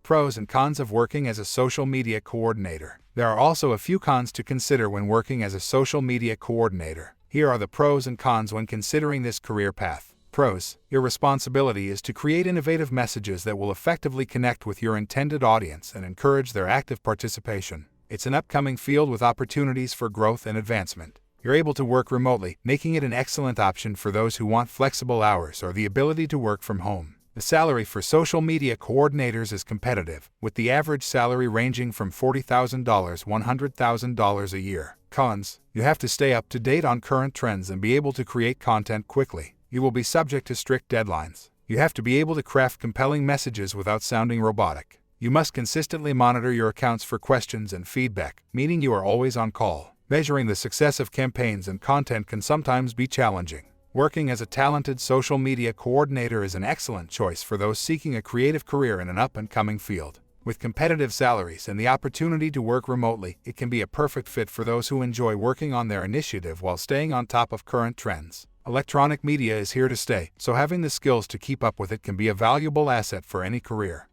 Pros and cons of working as a social media coordinator. There are also a few cons to consider when working as a social media coordinator. Here are the pros and cons when considering this career path. Pros: your responsibility is to create innovative messages that will effectively connect with your intended audience and encourage their active participation. It's an upcoming field with opportunities for growth and advancement. You're able to work remotely, making it an excellent option for those who want flexible hours or the ability to work from home. The salary for social media coordinators is competitive, with the average salary ranging from $40,000 to $100,000 a year. Cons: you have to stay up to date on current trends and be able to create content quickly. You will be subject to strict deadlines. You have to be able to craft compelling messages without sounding robotic. You must consistently monitor your accounts for questions and feedback, meaning you are always on call. Measuring the success of campaigns and content can sometimes be challenging. Working as a talented social media coordinator is an excellent choice for those seeking a creative career in an up-and-coming field. With competitive salaries and the opportunity to work remotely, it can be a perfect fit for those who enjoy working on their initiative while staying on top of current trends. Electronic media is here to stay, so having the skills to keep up with it can be a valuable asset for any career.